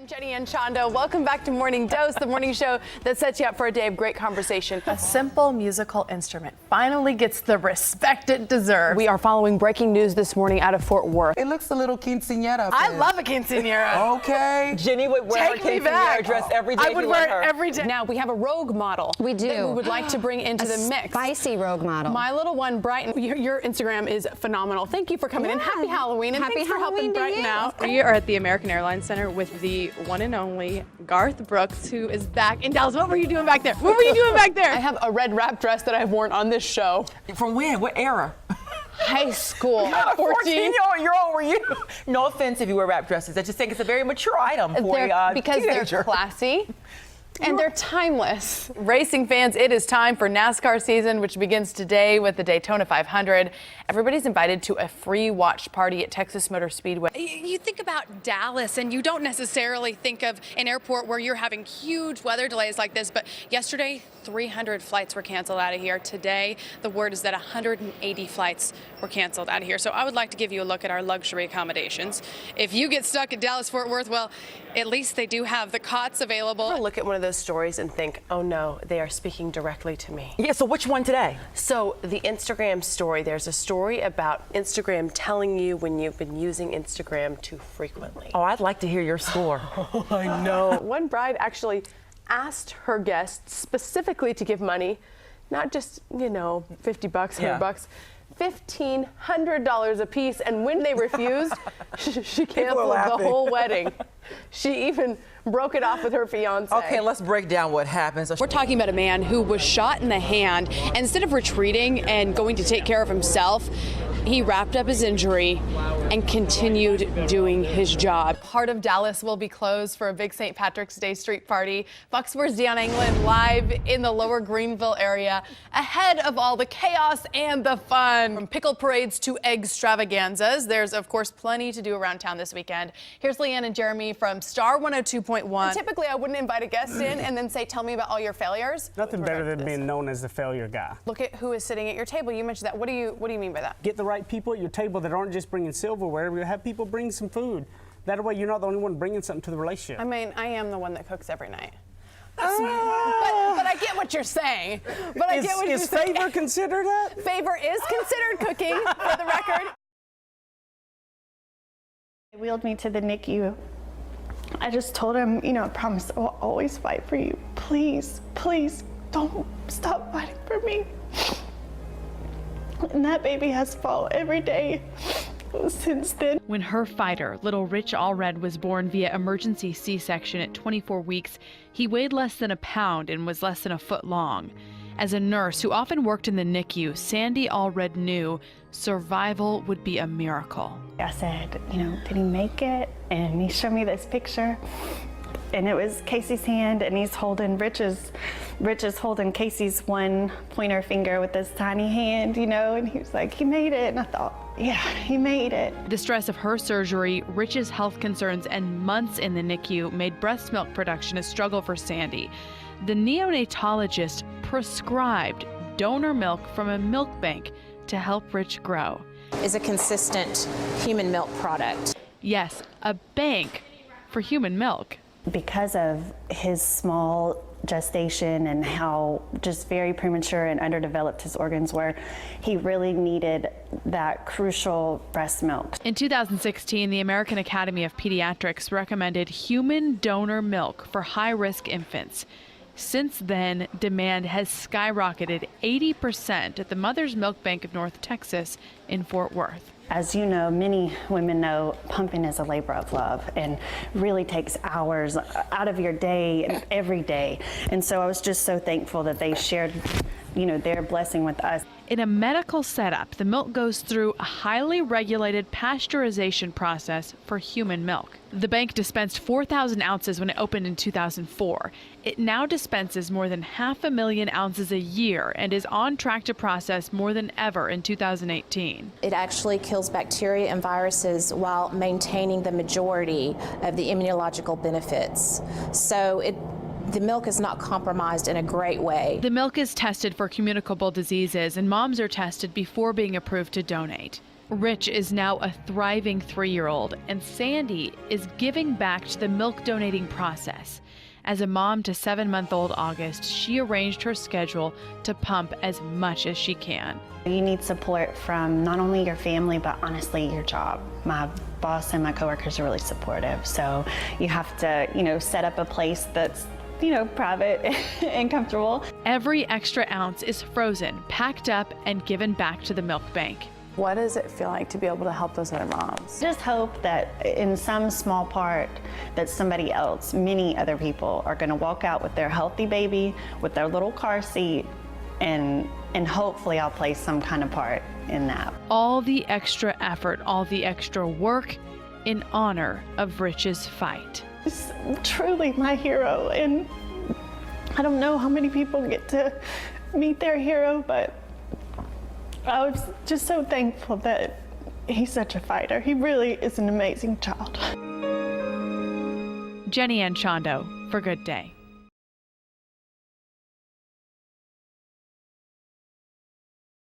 I'm Jenny Anchondo. Welcome back to Morning Dose, the morning show that sets you up for a day of great conversation. A simple musical instrument finally gets the respect it deserves. We are following breaking news this morning out of Fort Worth. It looks a little quinceañera. I love a quinceañera. Okay. Jenny would wear her quinceañera dress every day. I would wear it every day. Now we have a rogue model. We do. That we would like to bring into the mix. Spicy rogue model. My little one, Brighton. Your Instagram is phenomenal. Thank you for coming in. Happy Halloween, and thanks for helping Brighton out. We are at the American Airlines Center with the one and only Garth Brooks, who is back in Dallas. What were you doing back there? What were you doing back there? I have a red wrap dress that I've worn on this show. From when? What era? High school. Not a 14-year-old were you? No offense if you wear wrap dresses. I just think it's a very mature item for a because teenager. they're classy. And they're timeless. Racing fans, it is time for NASCAR season, which begins today with the Daytona 500. Everybody's invited to a free watch party at Texas Motor Speedway. You think about Dallas, and you don't necessarily think of an airport where you're having huge weather delays like this, but yesterday, 300 flights were canceled out of here. Today, the word is that 180 flights were canceled out of here. So I would like to give you a look at our luxury accommodations. If you get stuck at Dallas-Fort Worth, well, at least they do have the cots available. I look at one of those stories and think, oh no, they are speaking directly to me. Yeah, so which one today? So the Instagram story, there's a story about Instagram telling you when you've been using Instagram too frequently. Oh, I'd like to hear your score. Oh, I know. One bride actually asked her guests specifically to give money, not just, $50, $100, $1,500 a piece, and when they refused, she canceled the whole wedding. She even broke it off with her fiance. Okay, let's break down what happens. We're talking about a man who was shot in the hand, and instead of retreating and going to take care of himself, he wrapped up his injury and continued doing his job. Part of Dallas will be closed for a big St. Patrick's Day street party. Fox 4's Deanna England live in the lower Greenville area ahead of all the chaos and the fun. From pickle parades to egg extravaganzas, there's of course plenty to do around town this weekend. Here's Leanne and Jeremy from Star 102.1. Typically I wouldn't invite a guest in and then say, tell me about all your failures. Nothing better than being known as the failure guy. Look at who is sitting at your table. You mentioned that. What do you mean by that? Get the right people at your table that aren't just bringing silverware. We have people bring some food. That way you're not the only one bringing something to the relationship. I mean, I am the one that cooks every night. But I get what you're saying. Is favor considered that? Favor is considered cooking, for the record. They wheeled me to the NICU. I just told him, I promise I will always fight for you. Please, please don't stop fighting for me. And that baby has fought every day since then. When her fighter, little Rich Allred, was born via emergency C-section at 24 weeks, he weighed less than a pound and was less than a foot long. As a nurse who often worked in the NICU, Sandy Allred knew survival would be a miracle. I said, did he make it? And he showed me this picture. And it was Casey's hand, and he's holding Rich is holding Casey's one pointer finger with this tiny hand, and he was like, he made it. And I thought, yeah, he made it. The stress of her surgery, Rich's health concerns, and months in the NICU made breast milk production a struggle for Sandy. The neonatologist prescribed donor milk from a milk bank to help Rich grow. Is a consistent human milk product. Yes, a bank for human milk. Because of his small gestation and how just very premature and underdeveloped his organs were, he really needed that crucial breast milk. In 2016, the American Academy of Pediatrics recommended human donor milk for high-risk infants. Since then, demand has skyrocketed 80% at the Mother's Milk Bank of North Texas in Fort Worth. As you know, many women know pumping is a labor of love and really takes hours out of your day and every day. And so I was just so thankful that they shared, their blessing with us. In a medical setup, the milk goes through a highly regulated pasteurization process for human milk. The bank dispensed 4,000 ounces when it opened in 2004. It now dispenses more than 500,000 ounces a year and is on track to process more than ever in 2018. It actually kills bacteria and viruses while maintaining the majority of the immunological benefits. So the milk is not compromised in a great way. The milk is tested for communicable diseases, and moms are tested before being approved to donate. Rich is now a thriving 3-year-old, and Sandy is giving back to the milk donating process. As a mom to 7-month-old August, she arranged her schedule to pump as much as she can. You need support from not only your family, but honestly your job. My boss and my coworkers are really supportive, so you have to, set up a place that's private and comfortable. Every extra ounce is frozen, packed up, and given back to the milk bank. What does it feel like to be able to help those other moms? Just hope that in some small part that somebody else, many other people, are going to walk out with their healthy baby, with their little car seat, and hopefully I'll play some kind of part in that. All the extra effort, all the extra work in honor of Rich's fight. He's truly my hero, and I don't know how many people get to meet their hero, but I was just so thankful that he's such a fighter. He really is an amazing child. Jenny Anchondo for Good Day.